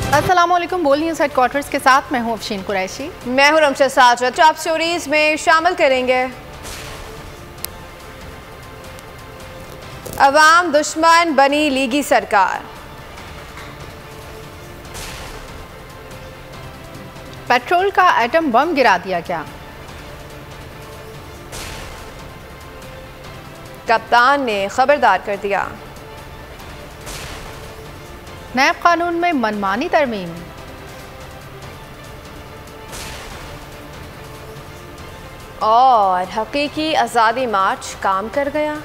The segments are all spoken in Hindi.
अस्सलामुअलैकुम। बोल न्यूज़ हेडक्वार्टर्स के साथ मैं हूं अफशीन कुरैशी। मैं हूं रमशा साजद। टॉप स्टोरीज में शामिल करेंगे, अवाम दुश्मन बनी लीगी सरकार, पेट्रोल का एटम बम गिरा दिया गया, कप्तान ने खबरदार कर दिया, नैब कानून में मनमानी तरमीम, और हकीकी आज़ादी मार्च काम कर गया।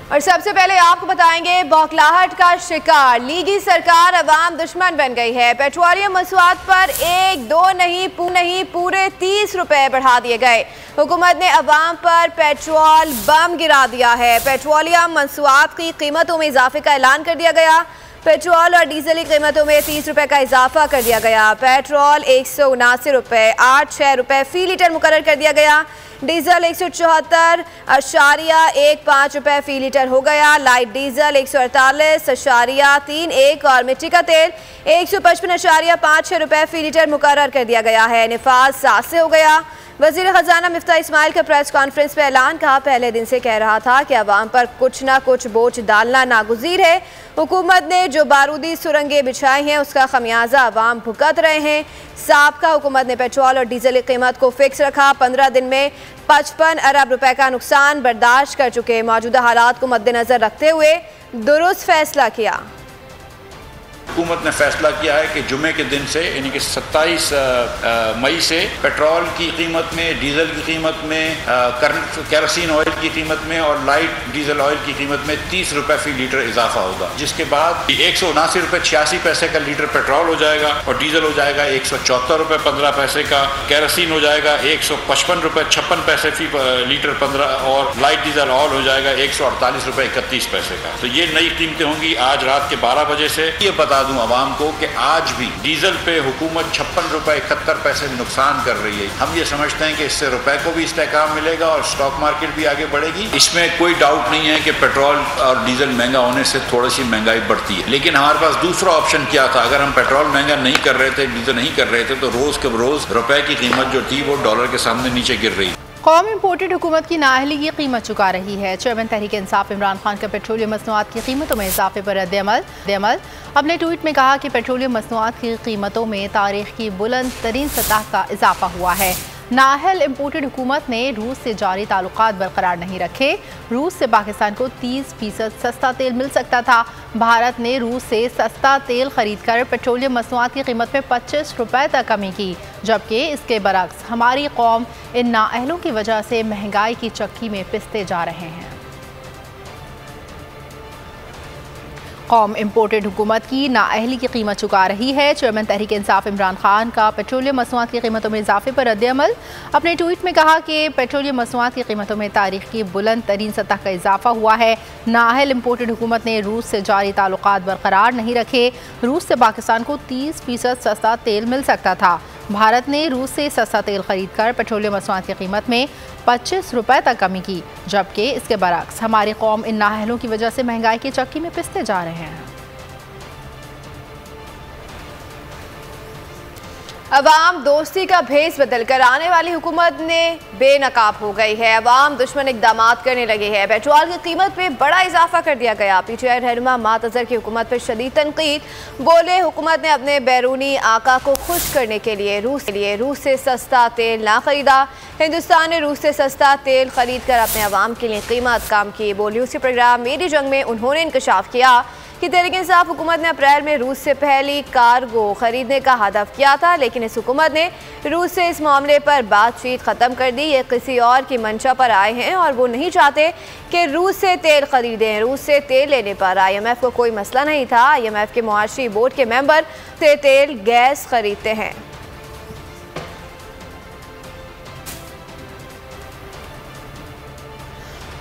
और सबसे पहले आपको बताएंगे, बौखलाहट का शिकार लीगी सरकार अवाम दुश्मन बन गई है। पेट्रोलियम मसवाद पर एक दो नहीं पूरे 30 रुपए बढ़ा दिए गए। हुकूमत ने अवाम पर पेट्रोल बम गिरा दिया है। पेट्रोलियम मसवाद की कीमतों में इजाफे का ऐलान कर दिया गया। पेट्रोल और डीजल की कीमतों में 30 रुपए का इजाफा कर दिया गया। पेट्रोल 179 रुपए 86 रुपए फी लीटर मुकर्रर कर दिया गया। डीजल 174.15 रुपए फी लीटर हो गया। लाइट डीजल 148.31 और मिट्टी का तेल 155.56 रुपए फी लीटर मुकर्रर कर दिया गया है। निफाज 7 से हो गया। वजीर खजाना मिफ्ता इस्माइल का प्रेस कॉन्फ्रेंस में ऐलान, कहा पहले दिन से कह रहा था कि अवाम पर कुछ ना कुछ बोझ डालना नागुज़ीर है। हुकूमत ने जो बारूदी सुरंगें बिछाई हैं उसका खमियाजा अवाम भुगत रहे हैं। साबका हुकूमत ने पेट्रोल और डीजल की कीमत को फिक्स रखा। 15 दिन में 55 अरब रुपए का नुकसान बर्दाश्त कर चुके। मौजूदा हालात को मद्देनजर रखते हुए दुरुस्त फैसला किया। हुकूमत ने फैसला किया है कि जुमे के दिन से यानी कि 27 मई से पेट्रोल की कीमत में, डीजल की कीमत में, केरोसिन ऑयल की कीमत में और लाइट डीजल ऑयल की कीमत में 30 रुपए फी लीटर इजाफा होगा, जिसके बाद 179 रुपए 86 पैसे का लीटर पेट्रोल हो जाएगा और डीजल हो जाएगा 174 रुपए 15 पैसे का, केरोसिन हो जाएगा 155 रुपए 56 पैसे फी लीटर 15 और लाइट डीजल ऑयल हो जाएगा 148 रुपए 31 पैसे का। तो ये नई कीमतें होंगी आज रात के 12 बजे से। ये बता दूं आवाम को कि आज भी डीजल पे हुकूमत 56 रुपए 71 पैसे नुकसान कर रही है। हम ये समझते हैं कि इससे रुपए को भी इस्तेहकाम मिलेगा और स्टॉक मार्केट भी आगे बढ़ेगी। इसमें कोई डाउट नहीं है कि पेट्रोल और डीजल महंगा होने से थोड़ी सी महंगाई बढ़ती है, लेकिन हमारे पास दूसरा ऑप्शन क्या था? अगर हम पेट्रोल महंगा नहीं कर रहे थे, डीजल नहीं कर रहे थे, तो रोज के रोज रुपए की कीमत जो थी वो डॉलर के सामने नीचे गिर रही। कौम इम्पोर्टेड हुकूमत की नाअहली की कीमत चुका रही है। चेयरमैन तहरीक इंसाफ इमरान खान का पेट्रोलियम मसनूआत की कीमतों में इजाफे पर रद्द-ए-अमल। अपने ट्वीट में कहा कि पेट्रोलियम मसनूआत की कीमतों में तारीख की बुलंद तरीन सतह का इजाफा हुआ है। नाअहल इम्पोर्टेड हुकूमत ने रूस से जारी ताल्लुकात बरकरार नहीं रखे। रूस से पाकिस्तान को 30% सस्ता तेल मिल सकता था। भारत ने रूस से सस्ता तेल खरीद कर पेट्रोलियम मसनूआत की कीमत में 25 रुपए तक कमी की, जबकि इसके बरक्स हमारी कौम इन नाअहलों की वजह से महंगाई की चक्की में पिसते जा रहे हैं। कौम इम्पोर्टेड हुकूमत की नाअहली की कीमत चुका रही है। चेयरमैन तहरीक इंसाफ इमरान खान का पेट्रोलियम मसनूआत की कीमतों में इजाफे पर रद्द-ए-अमल। अपने ट्वीट में कहा कि पेट्रोलियम मसनूआत की कीमतों में तारीख की बुलंद तरीन सतह का इजाफा हुआ है। नाअहल इम्पोर्टेड हुकूमत ने रूस से जारी ताल्लुकात बरकरार नहीं रखे। रूस से पाकिस्तान को 30% सस्ता तेल मिल सकता था। भारत ने रूस से सस्ता तेल खरीद कर पेट्रोलियम मसनूआत की कीमत में 25 रुपए तक कमी की, जबकि इसके बरक्स हमारी कौम इन नाअहलों की वजह से महंगाई की चक्की में पिसते जा रहे हैं। अवाम दोस्ती का भेस बदलकर आने वाली हुकूमत ने बेनकाब हो गई है। अवाम दुश्मन इकदाम करने लगे हैं। पेट्रोल की कीमत में बड़ा इजाफा कर दिया गया। पीटीआई रहनुमा मातजर की हुकूमत पर शदीद तनकीद। बोले हुकूमत ने अपने बैरूनी आका को खुश करने के लिए रूस से सस्ता तेल ना खरीदा। हिंदुस्तान ने रूस से सस्ता तेल खरीद कर अपने अवाम के लिए कीमत कम की। बोली उसी प्रोग्राम मेरी जंग में उन्होंने इंकशाफ किया कि तहरीक इंसाफ हुकूमत ने अप्रैल में रूस से पहली कार्गो खरीदने का हदफ किया था, लेकिन इस हुकूमत ने रूस से इस मामले पर बातचीत ख़त्म कर दी। ये किसी और की मंशा पर आए हैं और वो नहीं चाहते कि रूस से तेल खरीदें। रूस से तेल लेने पर IMF को कोई मसला नहीं था। IMF के मुआशी बोर्ड के मेंबर से तेल गैस खरीदते हैं।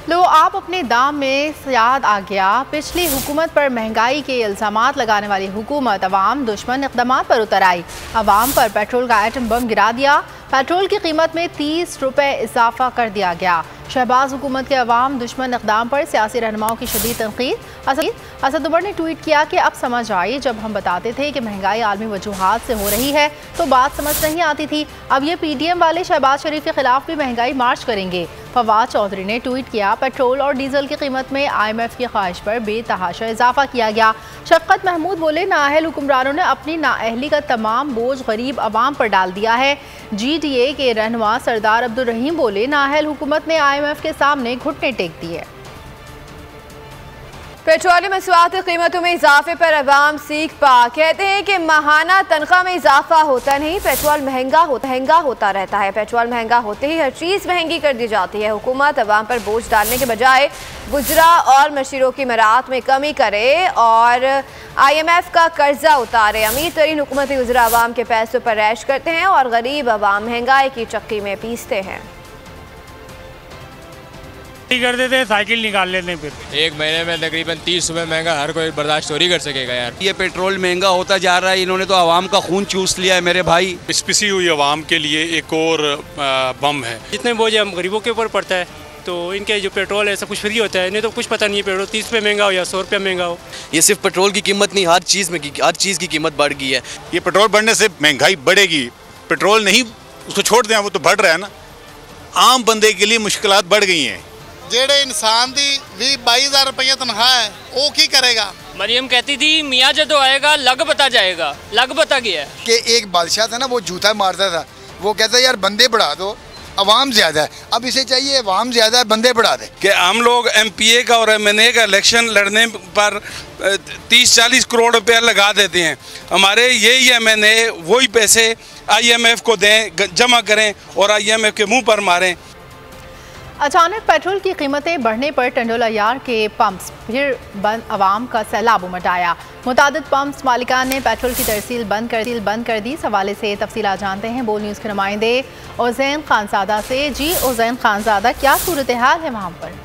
लो आप अपने दाम में याद आ गया, पिछली हुकूमत पर महंगाई के इल्ज़ामात लगाने वाली हुकूमत अवाम दुश्मन इक़दामात पर उतर आई। अवाम पर पेट्रोल का एटम बम गिरा दिया। पेट्रोल की कीमत में 30 रुपए इजाफा कर दिया गया। शहबाज हुकूमत के अवाम दुश्मन इक़दाम पर सियासी रहनुमाओं की शदीद तनकीद। असद उमर ने ट्वीट किया कि अब समझ आई, जब हम बताते थे कि महंगाई आलमी वजूहात से हो रही है तो बात समझ नहीं आती थी। अब ये PDM वाले शहबाज शरीफ के खिलाफ भी महंगाई मार्च करेंगे। फवाद चौधरी ने ट्वीट किया, पेट्रोल और डीजल की कीमत में IMF की ख्वाहिश पर बेतहाशा इजाफा किया गया। शफकत महमूद बोले, नाअहल हुक्मरानों ने अपनी नाअहली का तमाम बोझ गरीब अवाम पर डाल दिया है। GDA के रहनुमा सरदार अब्दुल रहीम बोले, नाअहल हुकूमत ने IMF के सामने घुटने टेक दिए। पेट्रोलियम मसवात की कीमतों में इजाफे पर अवाम सीख पा, कहते हैं कि माहाना तनख्वाह में इजाफा होता नहीं, पेट्रोल महंगा होता रहता है। पेट्रोल महंगा होते ही हर चीज़ महंगी कर दी जाती है। हुकूमत अवाम पर बोझ डालने के बजाय गुजरा और मशीरों की मराहत में कमी करे और IMF का कर्जा उतारे। अमीर तरीन हुकूमती गुजरा अवाम के पैसों पर ऐश करते हैं और गरीब अवाम महंगाई की चक्की में पीसते हैं। कर देते हैं, साइकिल निकाल लेते हैं। फिर एक महीने में तकरीबन 30 रुपये महंगा हर कोई बर्दाश्त थोड़ी कर सकेगा यार। ये पेट्रोल महंगा होता जा रहा है, इन्होंने तो आवाम का खून चूस लिया है मेरे भाई। पिसी हुई आवाम के लिए एक और बम है। जितने बोझ हम गरीबों के ऊपर पड़ता है तो इनके जो पेट्रोल है सब कुछ फ्री होता है, इन्हें तो कुछ पता नहीं है पेट्रोल 30 रुपये महंगा हो या 100 रुपये महंगा हो। ये सिर्फ पेट्रोल की कीमत नहीं, हर चीज़ की कीमत बढ़ गई है। ये पेट्रोल बढ़ने से महंगाई बढ़ेगी, पेट्रोल नहीं उसको छोड़ दें, वो तो बढ़ रहा है ना। आम बंदे के लिए मुश्किलात बढ़ गई हैं। जेड़े इंसान दी 20-22 रुपया तनख्वाह है वो की करेगा। मरियम कहती थी मियाँ जदों आएगा लग बता जाएगा, लग बता गया कि एक बादशाह था ना, वो जूता मारता था, वो कहता यार बंदे बढ़ा दो, अवाम ज्यादा है। अब इसे चाहिए अवाम ज्यादा है, बंदे बढ़ा दे। कि हम लोग MPA का और MNA का इलेक्शन लड़ने पर 30-40 करोड़ रुपया लगा देते हैं। हमारे यही MNA वही पैसे IMF को दें, जमा करें और IMF के मुंह पर मारें। अचानक पेट्रोल की कीमतें बढ़ने पर टंडोला यार के पंप्स फिर बंद, अवाम का सैलाब उमड़ आया। मुतादिद पंप्स मालिकान ने पेट्रोल की तरसील बंद कर दी। इस हवाले से तफसीलात जानते हैं बोल न्यूज़ के नुमाइंदे उज़ैन खानज़ादा से। जी उज़ैन खानज़ादा, क्या सूरत हाल है वहाँ पर?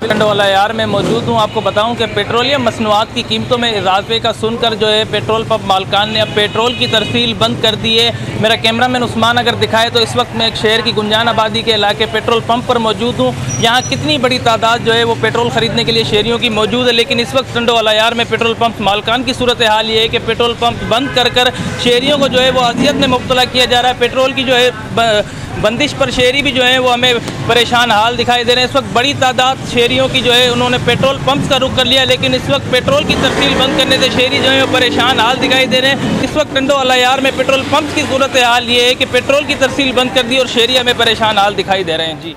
टंडोला यार में मौजूद हूँ। आपको बताऊं कि पेट्रोलियम मसनूआत की कीमतों में इजाफे का सुनकर जो है पेट्रोल पंप मालकान ने अब पेट्रोल की तरसील बंद कर दी है। मेरा कैमरामैन उस्मान अगर दिखाए तो इस वक्त मैं एक शहर की गुंजान आबादी के इलाके पेट्रोल पंप पर मौजूद हूँ। यहाँ कितनी बड़ी तादाद जो है वो पेट्रोल ख़रीदने के लिए शहरियों की मौजूद है, लेकिन इस वक्त टंडोला यार में पेट्रोल पंप मालकान की सूरत हाल ये है कि पेट्रोल पंप बंद कर शहरियों को जो है वो अजियत में मुब्तला किया जा रहा है। पेट्रोल की जो है बंदिश पर शहरी भी जो है वो हमें परेशान हाल दिखाई दे रहे हैं। इस वक्त बड़ी तादाद शहरियों की जो है उन्होंने पेट्रोल पंप्स का रुख कर लिया, लेकिन इस वक्त पेट्रोल की तरसील बंद करने से शहरी जो है वो परेशान हाल दिखाई दे रहे हैं। इस वक्त टंडोला यार में पेट्रोल पंप्स की सूरत हाल ये है कि पेट्रोल की तरसील बंद कर दी और शहरी हमें परेशान हाल दिखाई दे रहे हैं। जी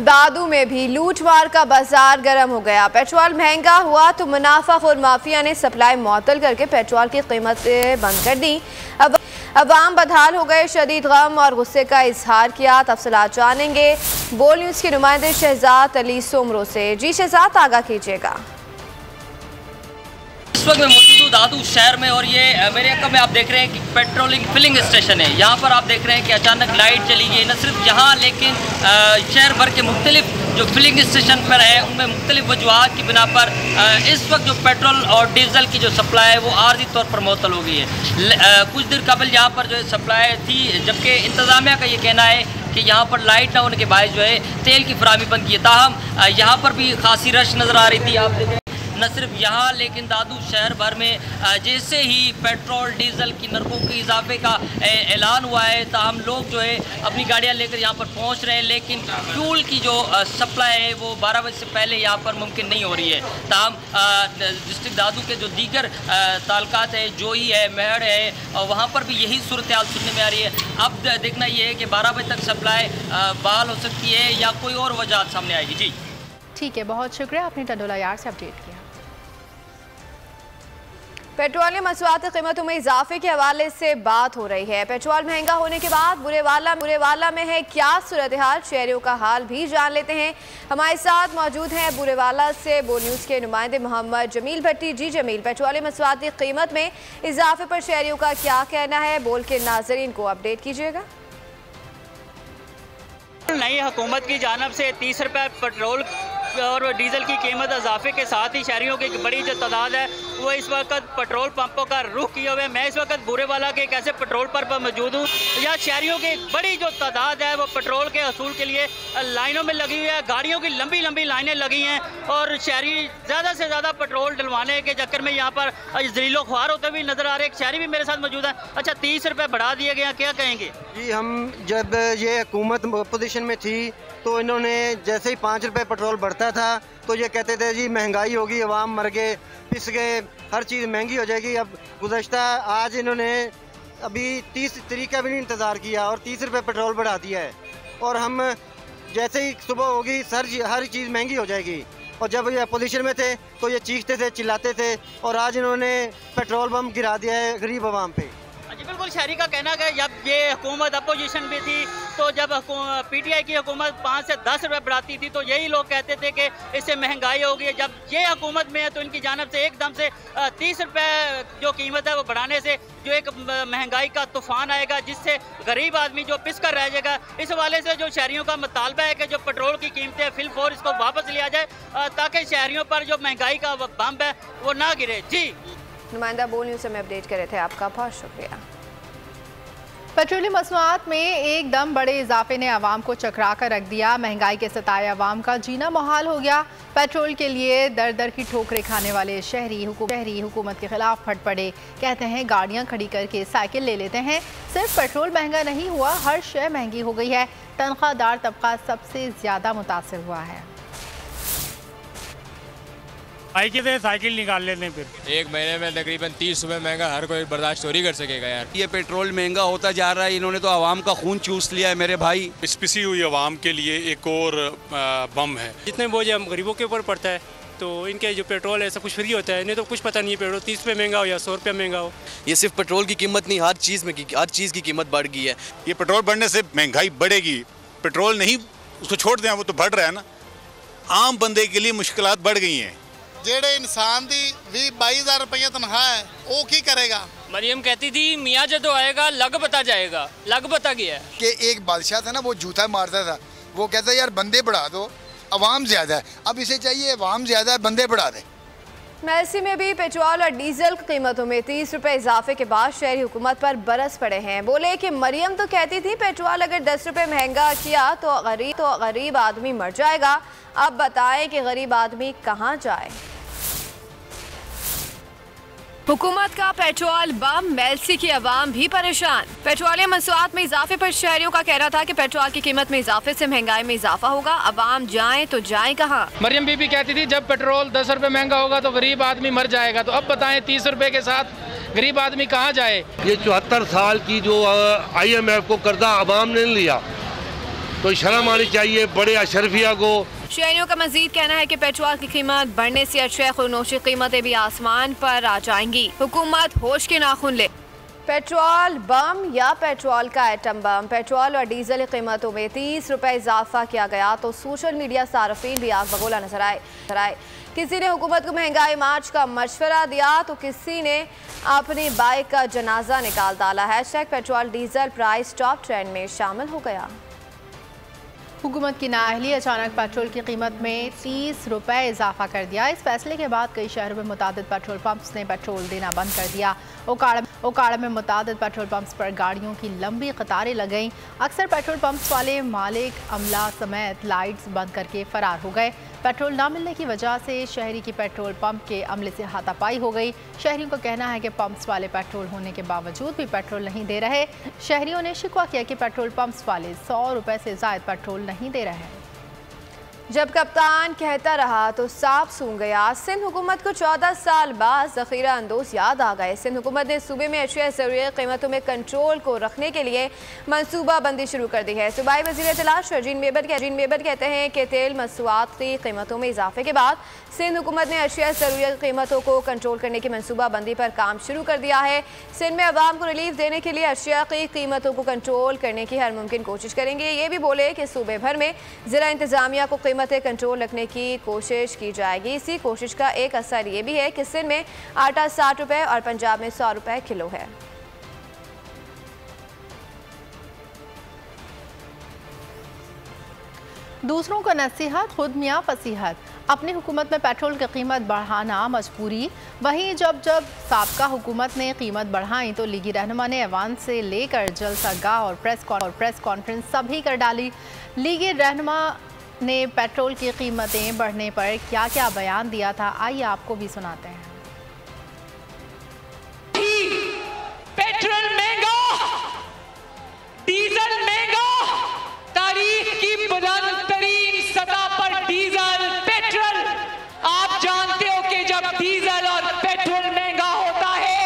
दादू में भी लूटमार का बाजार गर्म हो गया। पेट्रोल महंगा हुआ तो मुनाफाखोर माफिया ने सप्लाई मुअत्तल करके पेट्रोल की कीमत बंद कर दी। अब अवाम बदहाल हो गए, शदीद गम और गुस्से का इजहार किया। तफसीलात जानेंगे बोल न्यूज़ के नुमाइंदे शहजाद अली सोमरो से। जी शहजाद, आगाह कीजिएगा। इस वक्त मैं मौजूद हूँ दादू शहर में और ये मेरे अक्का में आप देख रहे हैं कि पेट्रोलिंग फिलिंग स्टेशन है। यहाँ पर आप देख रहे हैं कि अचानक लाइट चली गई, न सिर्फ यहाँ लेकिन शहर भर के मुख्तलिफ जो फिलिंग स्टेशन पर है उनमें मुख्तलिफ वजूहात की बिना पर इस वक्त जो पेट्रोल और डीजल की जो सप्लाई है वो आर्जी तौर पर मुअत्तल हो गई है। कुछ देर कबल यहाँ पर जो है सप्लाई थी, जबकि इंतज़ामिया का ये कहना है कि यहाँ पर लाइट ना होने के बायस जो है तेल की फराहमी बंद की है। ताहम यहाँ पर भी खासी रश नज़र आ रही थी। आप देखें न सिर्फ यहाँ लेकिन दादू शहर भर में जैसे ही पेट्रोल डीजल की नरखों के इजाफे का ऐलान हुआ है, ताहम लोग जो है अपनी गाड़ियाँ लेकर यहाँ पर पहुँच रहे हैं, लेकिन फ्यूल की जो सप्लाई है वो 12 बजे से पहले यहाँ पर मुमकिन नहीं हो रही है। ताहम डिस्ट्रिक्ट दादू के जो दीगर तालुकात है, जोई है, मेहड़ है, और वहाँ पर भी यही सूरत हाल सुनने में आ रही है। अब देखना ये है कि 12 बजे तक सप्लाई बहाल हो सकती है या कोई और वजह सामने आएगी। जी ठीक है, बहुत शुक्रिया, आपने टंडोला यार से अपडेट किया। पेट्रोलियम मसनूआत की कीमतों में इजाफे के हवाले से बात हो रही है। पेट्रोल महंगा होने के बाद बुरेवाला में है क्या सूरत हाल, शहरियों का हाल भी जान लेते हैं। हमारे साथ मौजूद हैं बुरेवाला से बोल न्यूज़ के नुमाइंदे मोहम्मद जमील भट्टी। जी जमील, पेट्रोलियम मसनूआत की कीमत में इजाफे पर शहरियों का क्या कहना है, बोल के नाजरीन को अपडेट कीजिएगा। नई हुकूमत की जानब से 30 रुपये पेट्रोल और डीजल की कीमत इजाफे के साथ ही शहरियों की बड़ी जो तादाद है वो इस वक्त पेट्रोल पंपों का रुख किए हुए। मैं इस वक्त बुरेवाला के एक ऐसे पेट्रोल पंप पर मौजूद हूँ, यहाँ शहरियों की एक बड़ी जो तादाद है वो पेट्रोल के असूल के लिए लाइनों में लगी हुई है। गाड़ियों की लंबी लंबी लाइनें लगी हैं और शहरी ज़्यादा से ज़्यादा पेट्रोल डलवाने के चक्कर में यहाँ पर जलीलो ख्वार होते हुए नज़र आ रहे। एक शहरी भी मेरे साथ मौजूद है। अच्छा, 30 रुपये बढ़ा दिए गए हैं, क्या कहेंगे? जी, हम जब ये हुकूमत पोजीशन में थी तो इन्होंने जैसे ही 5 रुपये पेट्रोल बढ़ता था तो ये कहते थे जी महंगाई होगी, अवाम मर गए, पिस गए, हर चीज़ महंगी हो जाएगी। अब गुज़श्ता आज इन्होंने अभी 30 तरीका भी नहीं इंतज़ार किया और 30 रुपये पेट्रोल बढ़ा दिया है। और हम जैसे ही सुबह होगी हर चीज़ महंगी हो जाएगी। और जब ये अपोजिशन में थे तो ये चीखते थे, चिल्लाते थे, और आज इन्होंने पेट्रोल बम गिरा दिया है गरीब आवाम पे। जी बिल्कुल, शहरी का कहना है जब ये हुकूमत अपोजिशन में थी तो जब पीटीआई की हुकूमत 5 से 10 रुपये बढ़ाती थी तो यही लोग कहते थे कि इससे महंगाई होगी। जब ये हुकूमत में है तो इनकी जानिब से एकदम से 30 रुपये जो कीमत है वो बढ़ाने से जो एक महंगाई का तूफान आएगा जिससे गरीब आदमी जो पिस कर रह जाएगा। इस हवाले से जो शहरियों का मुतालबा है कि जो पेट्रोल की कीमतें फिलफौर इसको वापस लिया जाए ताकि शहरियों पर जो महंगाई का बम है वो ना गिरे। जी, नुमाइंदा बोल न्यूज़ से में अपडेट कर रहे थे, आपका बहुत शुक्रिया। पेट्रोलियम मसनूआत में एकदम बड़े इजाफे ने आवाम को चकरा कर रख दिया। महंगाई के सताए आवाम का जीना मुहाल हो गया। पेट्रोल के लिए दर दर की ठोकरें खाने वाले शहरी हुकूमत के खिलाफ फट पड़े। कहते हैं गाड़ियां खड़ी करके साइकिल ले लेते हैं। सिर्फ पेट्रोल महंगा नहीं हुआ, हर शय महंगी हो गई है। तनख्वाहदार तबका सबसे ज़्यादा मुतासर हुआ है। साइकिल से साइकिल निकाल लेते हैं, फिर एक महीने में तकरीबन 30 रुपये महंगा हर कोई बर्दाश्त थोड़ी कर सकेगा यार। ये पेट्रोल महंगा होता जा रहा है, इन्होंने तो आवाम का खून चूस लिया है मेरे भाई। इस पिसी हुई आवाम के लिए एक और बम है। जितने बोझ हम गरीबों के ऊपर पड़ता है तो इनके जो पेट्रोल है सब कुछ फ्री होता है, इन्हें तो कुछ पता नहीं है पेट्रोल 30 रुपये महंगा हो या 100 रुपये महंगा हो। ये सिर्फ पेट्रोल की कीमत नहीं, हर चीज़ की कीमत बढ़ गई है। ये पेट्रोल बढ़ने से महंगाई बढ़ेगी, पेट्रोल नहीं उसको छोड़ दें, वो तो बढ़ रहा है ना। आम बंदे के लिए मुश्किलात बढ़ गई हैं। जेड़े इंसान दी 20-22 रुपये तनख्वाह है वो की करेगा। मरियम कहती थी मियाँ जदों आएगा लग बता जाएगा, लग बता गया है कि एक बादशाह था ना, वो जूता मारता था, वो कहता यार बंदे बढ़ा दो, अवाम ज़्यादा है। अब इसे चाहिए अवाम ज़्यादा है, बंदे बढ़ा दे। मेलसी में भी पेट्रोल और डीजल की कीमतों में 30 रुपये इजाफे के बाद शहरी हुकूमत पर बरस पड़े हैं। बोले कि मरियम तो कहती थी पेट्रोल अगर 10 रुपये महंगा किया तो गरीब आदमी मर जाएगा। अब बताएं कि गरीब आदमी कहाँ जाए। हुकूमत का पेट्रोल बम, मेलसी की आवाम भी परेशान। पेट्रोलियम मसनूआत में इजाफे पर शहरियों का कहना था कि पेट्रोल की कीमत में इजाफे से महंगाई में इजाफा होगा। आवाम जाए तो जाए कहाँ। मरियम बीबी कहती थी जब पेट्रोल 10 रुपये महंगा होगा तो गरीब आदमी मर जाएगा। तो अब बताएं 30 रुपये के साथ गरीब आदमी कहाँ जाए। ये 74 साल की जो IMF को कर्जा आवाम ने लिया तो शर्म आनी चाहिए बड़े अशरफिया को। शहरियों का मजीद कहना है कि पेट्रोल की कीमत बढ़ने से अशय खुरनोशी कीमतें भी आसमान पर आ जाएंगी। हुकूमत होश के नाखून ले। पेट्रोल बम या पेट्रोल का एटम बम। पेट्रोल और डीजल की कीमतों में 30 रुपये इजाफा किया गया तो सोशल मीडिया सार्फिन भी आग बगोला नजर आए। किसी ने हुकूमत को महंगाई मार्च का मशवरा दिया तो किसी ने अपनी बाइक का जनाजा निकाल डाला। Hashtag petrol diesel price top trend में शामिल हो गया। हुकूमत की नाअहली अचानक पेट्रोल की कीमत में 30 रुपये इजाफा कर दिया। इस फैसले के बाद कई शहरों में मुतादिद पेट्रोल पंप्स ने पेट्रोल देना बंद कर दिया। ओकाड़ा में मुतादिद पेट्रोल पंप्स पर गाड़ियों की लंबी कतारें लग गईं। अक्सर पेट्रोल पंप्स वाले मालिक अमला समेत लाइट्स बंद करके फरार हो गए। पेट्रोल न मिलने की वजह से शहरी की पेट्रोल पंप के अमले से हाथापाई हो गई। शहरियों का कहना है कि पंप्स वाले पेट्रोल होने के बावजूद भी पेट्रोल नहीं दे रहे। शहरियों ने शिकवा किया कि पेट्रोल पंप्स वाले 100 रुपये से ज़ायद पेट्रोल नहीं दे रहे हैं। जब कप्तान कहता रहा तो सांप सूंघ गया। सिंध हुकूमत को 14 साल बाद ज़ख़ीरा अंदोज याद आ गए। सिंध हुकूमत ने सूबे में अशिया ज़रूरियात कीमतों में कंट्रोल को रखने के लिए मनसूबा बंदी शुरू कर दी है। सूबाई वज़ीर इत्तला शर्जीन मेबर कहते हैं कि तेल मसनूआत की कीमतों में इजाफे के बाद सिंध हुकूमत ने अशिया ज़रूरियात कीमतों को कंट्रोल करने की मनसूबा बंदी पर काम शुरू कर दिया है। सिंध में अवाम को रिलीफ देने के लिए अशिया की कीमतों को कंट्रोल करने की हर मुमकिन कोशिश करेंगे। ये भी बोले कि सूबे भर में ज़िला इंतज़ामिया को कीमतें कंट्रोल रखने की कोशिश की जाएगी। इसी कोशिश का एक असर ये भी है कि सिंध में आटा 60 रुपये और पंजाब में 100 रुपये किलो है। दूसरों को नसीहत, खुद मियाँ फसीहत। अपनी हुकूमत में पेट्रोल की कीमत बढ़ाना मजबूरी। वहीं जब साबका हुकूमत ने कीमत बढ़ाई तो लीगी रहनुमा ने ऐवान से लेकर जलसागाह और प्रेस कॉन्फ्रेंस सभी कर डाली। लीगी रहनुमा ने पेट्रोल की कीमतें बढ़ने पर क्या क्या बयान दिया था, आइए आपको भी सुनाते हैं। पेट्रोल महंगा, डीजल महंगा, तारीख की बुलंद तरीन सतह पर डीजल पेट्रोल। आप जानते हो कि जब डीजल और पेट्रोल महंगा होता है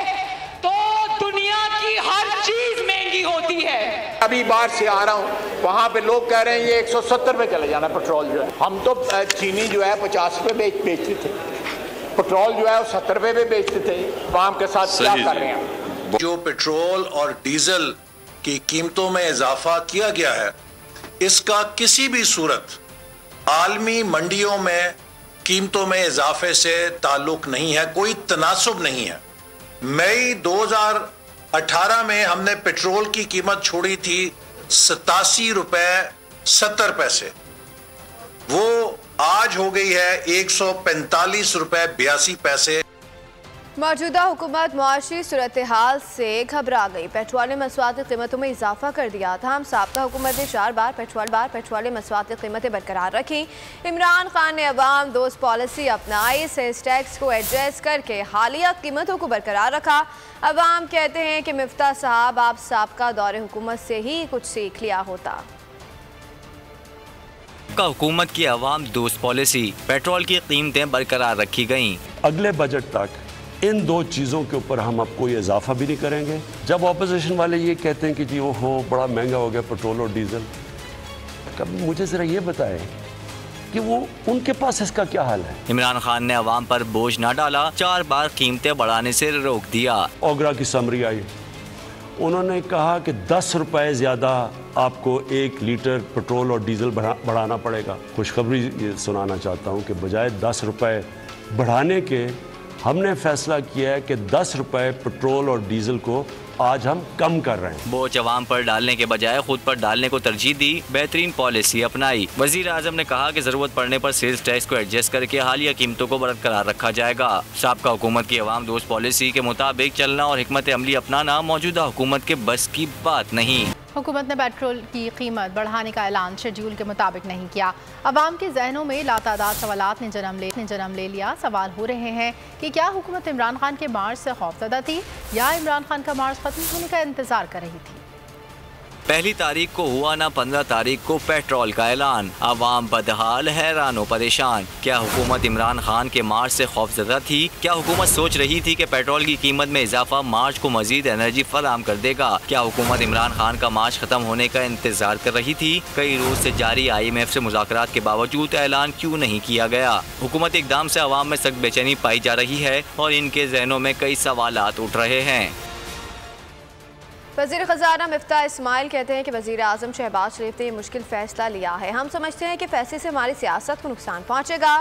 तो दुनिया की हर चीज महंगी होती है। अभी बाहर से आ रहा हूँ, वहाँ पे लोग कह रहे हैं ये 170 रुपये चले जाना पेट्रोल जो है। हम तो चीनी जो है 50 रुपये बेचते थे, पेट्रोल जो है वो 70 रुपये में बेचते थे। आवाम के साथ क्या कर रहे हैं? जो पेट्रोल और डीजल की कीमतों में इजाफा किया गया है, इसका किसी भी सूरत आलमी मंडियों में कीमतों में इजाफे से ताल्लुक नहीं है, कोई तनासुब नहीं है। मई 2018 में हमने पेट्रोल की कीमत छोड़ी थी 87 रुपये 70 पैसे, वो आज हो गई है 145 रुपये 82 पैसे। मौजूदा हुकूमत मुआशी सूरत हाल से घबरा गई, पेट्रोलियम मसवाद की कीमतों में इजाफा कर दिया था। हम साबका हुकूमत ने 4 बार पेट्रोलियम मसवाद की कीमतें बरकरार रखी। इमरान खान ने अवाम दोस्त पॉलिसी अपनाई, सेस टैक्स को एडजस्ट करके हालिया कीमतों को बरकरार रखा। अवाम कहते हैं कि मिफ्ता साहब, आप साबका दौरे हुकूमत से ही कुछ सीख लिया होता। हुकूमत की अवाम दोस्त पॉलिसी, पेट्रोल की कीमतें बरकरार रखी गईं। अगले बजट तक इन 2 चीज़ों के ऊपर हम अब कोई इजाफा भी नहीं करेंगे। जब ऑपोजिशन वाले ये कहते हैं कि जी ओहो बड़ा महंगा हो गया पेट्रोल और डीजल, कभी मुझे ज़रा ये बताएं कि वो उनके पास इसका क्या हाल है। इमरान खान ने अवाम पर बोझ न डाला, 4 बार कीमतें बढ़ाने से रोक दिया। ओगरा की समरी आई, उन्होंने कहा कि 10 रुपये ज़्यादा आपको 1 लीटर पेट्रोल और डीजल बढ़ाना पड़ेगा। खुशखबरी सुनाना चाहता हूँ कि बजाय 10 रुपये बढ़ाने के हमने फैसला किया है कि 10 रुपये पेट्रोल और डीजल को आज हम कम कर रहे हैं। बोझ अवाम पर डालने के बजाय खुद पर डालने को तरजीह दी, बेहतरीन पॉलिसी अपनाई। वजीर आजम ने कहा कि जरूरत पड़ने पर सेल्स टैक्स को एडजस्ट करके हालिया कीमतों को बरकरार रखा जाएगा। साबका हुकूमत की अवाम दोस्त पॉलिसी के मुताबिक चलना और हिकमत अमली अपनाना मौजूदा हुकूमत के बस की बात नहीं। हुकूमत ने पेट्रोल की कीमत बढ़ाने का ऐलान शेड्यूल के मुताबिक नहीं किया। अवाम के जहनों में लातादाद सवालात ने जन्म ले लिया। सवाल हो रहे हैं कि क्या हुकूमत इमरान खान के मार्च से खौफजदा थी या इमरान खान का मार्च खत्म होने का इंतजार कर रही थी। पहली तारीख को हुआ ना 15 तारीख को पेट्रोल का ऐलान, अवाम बदहाल, हैरान व परेशान। क्या हुकूमत इमरान खान के मार्च से खौफजदा थी? क्या हुकूमत सोच रही थी कि पेट्रोल की कीमत में इजाफा मार्च को मजीद एनर्जी फराहम कर देगा? क्या हुकूमत इमरान खान का मार्च खत्म होने का इंतजार कर रही थी? कई रोज से जारी IMF से मुज़ाकरात के बावजूद ऐलान क्यों नहीं किया गया? हुकूमत इकदाम से अवाम में सख्त बेचैनी पाई जा रही है और इनके जहनों में कई सवालात उठ रहे हैं। वज़ीर ख़ज़ाना मिफ्ता इस्माइल कहते हैं कि वज़ीर आज़म शहबाज शरीफ ने ये मुश्किल फ़ैसला लिया है। हम समझते हैं कि फ़ैसले से हमारी सियासत को नुकसान पहुँचेगा।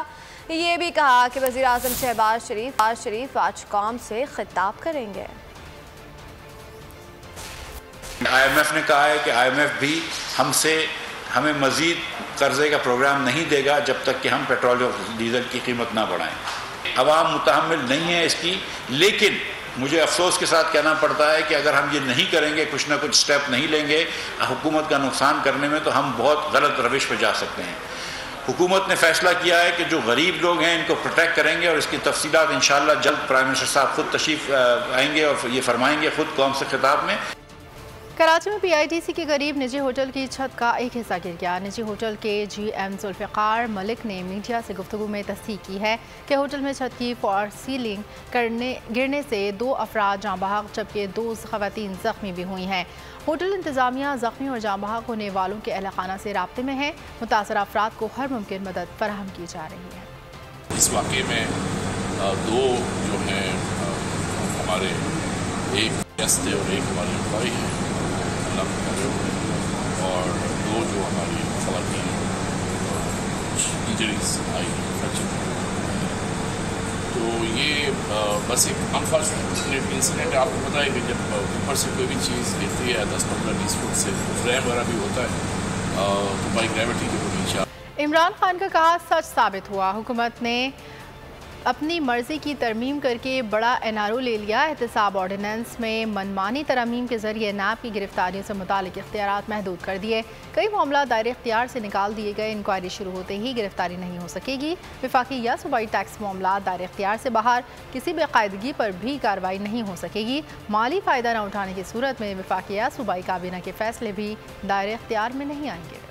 ये भी कहा कि वज़ीर आज़म शहबाज शरीफ आज कौम से खिताब करेंगे। IMF ने कहा है कि IMF भी हमें मज़ीद कर्जे का प्रोग्राम नहीं देगा जब तक कि हम पेट्रोल और डीजल की कीमत ना बढ़ाएं। अवाम मुतहम्मिल नहीं है इसकी, लेकिन मुझे अफसोस के साथ कहना पड़ता है कि अगर हम ये नहीं करेंगे, कुछ ना कुछ स्टेप नहीं लेंगे हुकूमत का नुकसान करने में, तो हम बहुत गलत रविश पर जा सकते हैं। हुकूमत ने फैसला किया है कि जो गरीब लोग हैं इनको प्रोटेक्ट करेंगे और इसकी तफसीलात इंशाअल्लाह जल्द प्राइम मिनिस्टर साहब खुद तशरीफ आएंगे और ये फरमाएंगे खुद कौम से खिताब में। कराची में PITC के करीब निजी होटल की छत का एक हिस्सा गिर गया। निजी होटल के GM जुल्फ़िकार मलिक ने मीडिया से गुफ्तगू में तस्दीक की है कि होटल में छत की फॉर सीलिंग गिरने से 2 अफराद जाँ बहक जबकि 2 ख़वातीन ज़ख्मी भी हुई हैं। होटल इंतज़ामिया ज़ख्मी और जाँ बहक होने वालों के अहल खाना से राब्ते में है। मुतासर अफराद को हर मुमकिन मदद फराहम की जा रही है। इस वाक़े में 2 जो हैं हमारे एक गेस्ट थे और एक हमारे एम्प्लॉई हैं और 2 जो हमारी ख़वातीन इंजरीज आई फ्रैक्चर। तो ये बस एक अनफॉर्चुनेट इंसिडेंट है। आपको पता है कि जब ऊपर से कोई भी चीज़ गिरती है 10-15-20 फुट से, रैम वगैरह भी होता है तो बाई ग्रेविटी जो नीचे इमरान खान का कहा सच साबित हुआ, हुकूमत ने अपनी मर्जी की तरमीम करके बड़ा NRO ले लिया। एहतसाब ऑर्डिनेंस में मनमानी तरमीम के जरिए नैब की गिरफ्तारियों से मुतालिक इख्तियारात महदूद कर दिए। कई मामला दायरे इख्तियार से निकाल दिए गए। इंक्वायरी शुरू होते ही गिरफ्तारी नहीं हो सकेगी। वफाकी या सूबाई टैक्स मामला दायरे इख्तियार से बाहर किसी बेकायदगी पर भी कार्रवाई नहीं हो सकेगी। माली फ़ायदा न उठाने की सूरत में वफाकी या सूबाई काबीना के फैसले भी दायरे इख्तियार में नहीं आएंगे।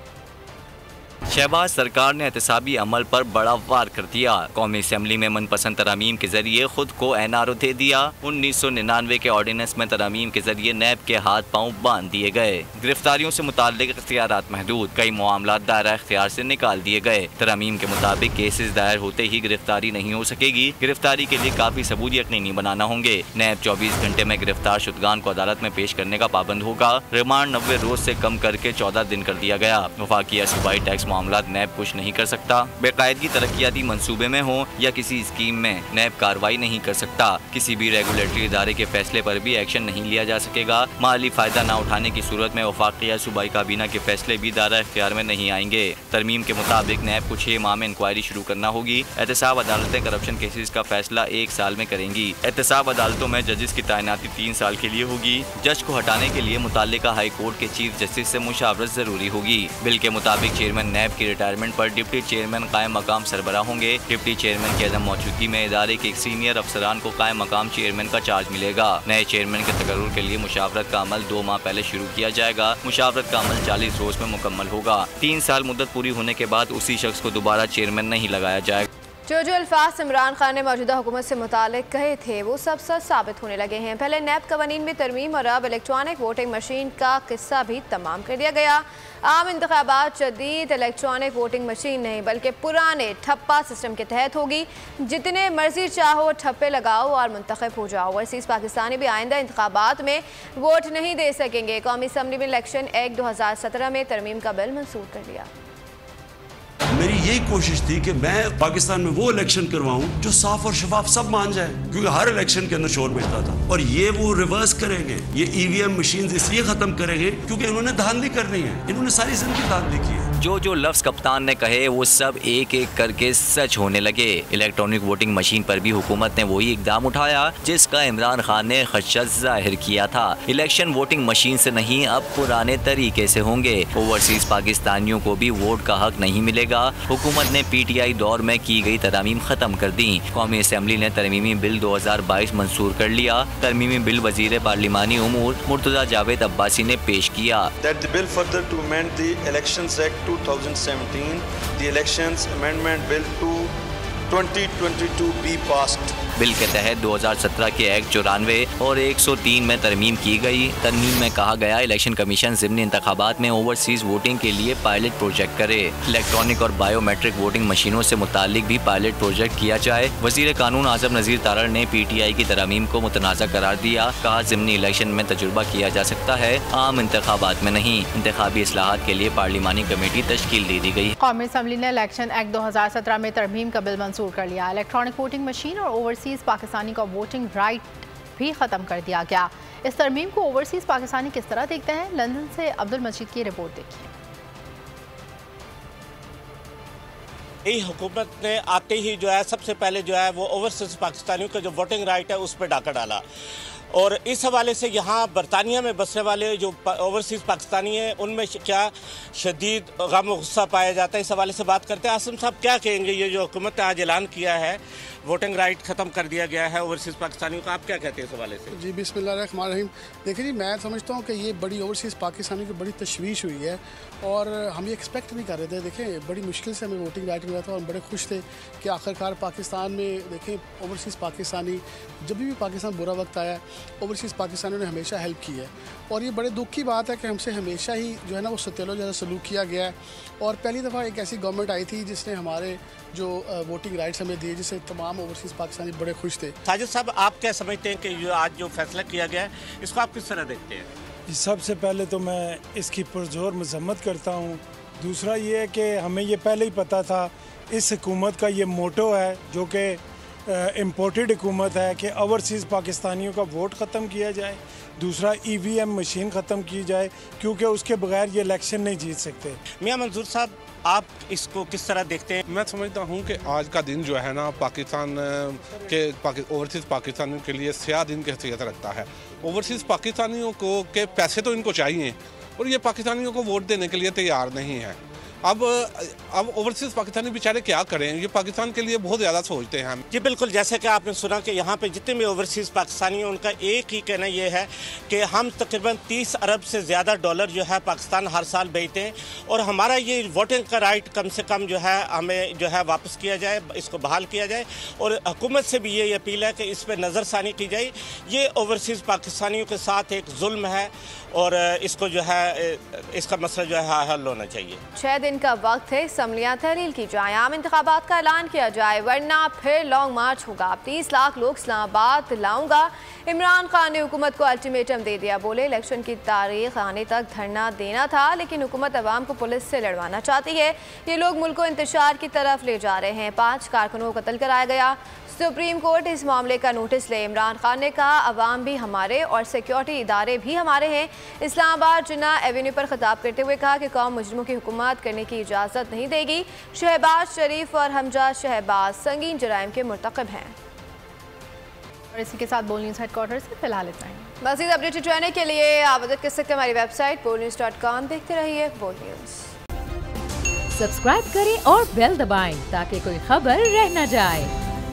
शहबाज सरकार ने एहतसाबी अमल पर बड़ा वार कर दिया। कौमी असम्बली में मनपसंद तरामीम के जरिए खुद को NRO दे दिया। 1999 के ऑर्डिनेंस में तरामीम के जरिए नैब के हाथ पांव बांध दिए गए। गिरफ्तारियों से मुताल्लिक इख्तियारात महदूद, कई मामला दायरा इख्तियार से निकाल दिए गए। तरामीम के मुताबिक केसेस दायर होते ही गिरफ्तारी नहीं हो सकेगी। गिरफ्तारी के लिए काफी सबूत यकीनी बनाना होंगे। नैब 24 घंटे में गिरफ्तार शुदगान को अदालत में पेश करने का पाबंद होगा। रिमांड 90 रोज से कम करके 14 दिन कर दिया गया। वफाकी या सूबाई टैक्स मामला नैब कुछ नहीं कर सकता। बेकायदगी तरक्याती मंसूबे में हो या किसी स्कीम में नैब कार्रवाई नहीं कर सकता। किसी भी रेगुलेटरी इदारे के फैसले पर भी एक्शन नहीं लिया जा सकेगा। माली फायदा न उठाने की सूरत में वफाकी या सूबाई काबीना के फैसले भी दायरा इख्तियार में नहीं आएंगे। तरमीम के मुताबिक नैब को 6 माह में इंक्वायरी शुरू करना होगी। एहतसाब अदालतें करप्शन केसेस का फैसला 1 साल में करेंगी। एहतसाब अदालतों में जजेस की तैनाती 3 साल के लिए होगी। जज को हटाने के लिए मुताल्लिका हाई कोर्ट के चीफ जस्टिस से मुशावरत जरूरी होगी। बिल के मुताबिक चेयरमैन नैब की रिटायरमेंट पर डिप्टी चेयरमैन कायम मकाम सरबरा होंगे। डिप्टी चेयरमैन की अदम मौजूदगी में इदारे के एक सीनियर अफसरान को कायम मकाम चेयरमैन का चार्ज मिलेगा। नए चेयरमैन के तकर्रुर के लिए मुशावरत का अमल 2 माह पहले शुरू किया जाएगा। मुशावरत का अमल 40 रोज में मुकम्मल होगा। 3 साल मुद्दत पूरी होने के बाद उसी शख्स को दोबारा चेयरमैन नहीं लगाया जाएगा। जो अल्फाज इमरान खान ने मौजूदा हुकूमत से मुतालिक कहे थे वो सब सच साबित होने लगे हैं। पहले नैब कवानीन में तरमीम और अब इलेक्ट्रॉनिक वोटिंग मशीन का किस्सा भी तमाम कर दिया गया। आम इंतखाबात जदीद इलेक्ट्रॉनिक वोटिंग मशीन नहीं बल्कि पुराने ठप्पा सिस्टम के तहत होगी। जितने मर्जी चाहो ठप्पे लगाओ और मुंतखब हो जाओ। ओवरसीज़ पाकिस्तानी भी आइंदा इंतखाबात में वोट नहीं दे सकेंगे। कौमी असम्बली में इलेक्शन एक्ट 2017 में तरमीम का बिल मंजूर कर लिया। मेरी यही कोशिश थी कि मैं पाकिस्तान में वो इलेक्शन करवाऊं जो साफ और शफाफ सब मान जाए, क्योंकि हर इलेक्शन के अंदर शोर मचता था। और ये वो रिवर्स करेंगे, ये EVM मशीन इसलिए खत्म करेंगे क्योंकि इन्होंने धांधली करनी है। इन्होंने सारी जिंदगी धांधली की है। जो लफ्ज कप्तान ने कहे वो सब एक एक करके सच होने लगे। इलेक्ट्रॉनिक वोटिंग मशीन पर भी हुकूमत ने वही इकदाम उठाया जिसका इमरान खान ने खदशा जाहिर किया था। इलेक्शन वोटिंग मशीन से नहीं अब पुराने तरीके से होंगे। ओवरसीज पाकिस्तानियों को भी वोट का हक नहीं मिलेगा। हुकूमत ने PTI दौर में की गई तरमीम खत्म कर दी। कौमी असम्बली ने तरमीमी बिल 2022 मंजूर कर लिया। तरमीमी बिल वजीर पार्लिमानी उमूर मुर्तजा जावेद अब्बासी ने पेश किया। That the bill further to amend the Elections Act 2017, the Elections Amendment Bill 2022 be passed. Bill के तहत 2017 के एक्ट 94 और 103 में तरमीम की गई। तरमीम में कहा गया इलेक्शन कमीशन ज़िमनी इंतखाबात में ओवरसीज वोटिंग के लिए पायलट प्रोजेक्ट करे। इलेक्ट्रॉनिक और बायोमेट्रिक वोटिंग मशीनों से मुतालिक भी पायलट प्रोजेक्ट किया जाए। वजीर कानून आज़म नज़ीर तारड़ ने PTI की तरमीम को मुतनाज़ा करार दिया। कहा ज़िमनी इलेक्शन में तजुर्बा किया जा सकता है, आम इंतखाबात में नहीं। इंतखाबी इस्लाहात के लिए पार्लिमानी कमेटी तश्कील दे दी गई। कौमी असम्बली ने इलेक्शन एक्ट 2017 में तरमीम का बिल मंजूर कर लिया। इलेक्ट्रॉनिक वोटिंग मशीन और ओवरसीज पाकिस्तानी का वोटिंग राइट भी खत्म कर दिया गया। इस तरमीम को ओवरसीज पाकिस्तानी किस तरह देखते हैं, लंदन से अब्दुल मजीद की रिपोर्ट देखिए। यही हुकूमत ने आते ही जो है सबसे पहले जो है वो ओवरसीज पाकिस्तानियों का जो वोटिंग राइट है उस पर डाका डाला। और इस हवाले से यहाँ बरतानिया में बसने वाले जो ओवरसीज़ पाकिस्तानी हैं उनमें क्या शदीद गम और गुस्सा पाया जाता है। इस हवाले से बात करते हैं। आसिम साहब क्या कहेंगे, ये जो हुकूमत ने आज ऐलान किया है वोटिंग राइट ख़त्म कर दिया गया है ओवरसीज़ पाकिस्तानियों का, आप क्या कहते हैं इस हवाले से? जी बिस्मिल्लाहिर्रहमानिर्रहीम। देखिए जी, मैं समझता हूँ कि ये बड़ी ओवरसीज़ पाकिस्तानियों की बड़ी तशवीश हुई है और हम ये एक्सपेक्ट नहीं कर रहे थे। देखें, बड़ी मुश्किल से हमें वोटिंग राइट मिला था और हम बड़े खुश थे कि आखिरकार पाकिस्तान में देखें ओवरसीज़ पाकिस्तानी जब भी पाकिस्तान बुरा वक्त आया ओवरसीज़ पाकिस्तानियों ने हमेशा हेल्प की है। और ये बड़े दुख की बात है कि हमसे हमेशा ही जो है ना वो सतेलो जैसा सलूक किया गया है। और पहली दफ़ा एक ऐसी गवर्नमेंट आई थी जिसने हमारे जो वोटिंग राइट्स हमें दिए, जिससे तमाम ओवरसीज़ पाकिस्तानी बड़े खुश थे। साजिद साहब, आप क्या समझते हैं कि जो आज जो फैसला किया गया है इसको आप किस तरह देखते हैं? सबसे पहले तो मैं इसकी पुरजोर मजम्मत करता हूँ। दूसरा ये है कि हमें ये पहले ही पता था, इस हुकूमत का ये मोटो है जो कि इम्पोर्टेड हुकूमत है कि ओवरसीज़ पाकिस्तानियों का वोट ख़त्म किया जाए। दूसरा EVM मशीन ख़त्म की जाए क्योंकि उसके बगैर ये इलेक्शन नहीं जीत सकते। मियां मंजूर साहब, आप इसको किस तरह देखते हैं? मैं समझता हूँ कि आज का दिन जो है ना पाकिस्तान के ओवरसीज़ पाकिस्तानियों के लिए स्याह दिन की हैसियत रखता है। ओवरसीज़ पाकिस्तानियों को के पैसे तो इनको चाहिए और ये पाकिस्तानियों को वोट देने के लिए तैयार नहीं है। अब ओवरसीज़ पाकिस्तानी बेचारे क्या करें, ये पाकिस्तान के लिए बहुत ज़्यादा सोचते हैं। जी बिल्कुल, जैसे कि आपने सुना कि यहाँ पे जितने भी ओवरसीज़ पाकिस्तानी हैं उनका एक ही कहना ये है कि हम तकरीबन 30 अरब से ज़्यादा डॉलर जो है पाकिस्तान हर साल भेजते हैं और हमारा ये वोटिंग का राइट कम से कम जो है हमें जो है वापस किया जाए, इसको बहाल किया जाए। और हुकूमत से भी ये अपील है कि इस पर नज़रसानी की जाए। ये ओवरसीज़ पाकिस्तानियों के साथ एक जुल्म है और इसको जो है इसका मसला जो है हल होना चाहिए। 6 दिन का वक्त है, असम्बलियाँ तहलील की जाए, आम इंतखाबात का ऐलान किया जाए, वरना फिर लॉन्ग मार्च होगा। 30 लाख लोग इस्लामाबाद लाऊंगा। इमरान खान ने हुकूमत को अल्टीमेटम दे दिया, बोले इलेक्शन की तारीख आने तक धरना देना था, लेकिन हुकूमत अवाम को पुलिस से लड़वाना चाहती है। ये लोग मुल्क को इंतशार की तरफ ले जा रहे हैं। 5 कारकुनों को कत्ल कराया गया। सुप्रीम कोर्ट इस मामले का नोटिस ले। इमरान खान ने कहा अवाम भी हमारे और सिक्योरिटी इदारे भी हमारे हैं। इस्लामाबाद जिन्ना एवेन्यू पर खिताब करते हुए कहा कि कौम मुजरिमों की हुकूमत करने की इजाज़त नहीं देगी। शहबाज शरीफ और हमजा शहबाज संगीन जराइम के मुर्तकब हैं। और इसी के साथ बोल न्यूज़ हेडक्वार्टर से फिलहाल इतना ही। मज़ीद अपडेटेड रहने के लिए आप विजिट कर सकते हैं हमारी वेबसाइट bolnews.com। देखते रहिए बोल न्यूज़। सब्सक्राइब करें और बेल दबाएं ताकि कोई खबर रह न जाए।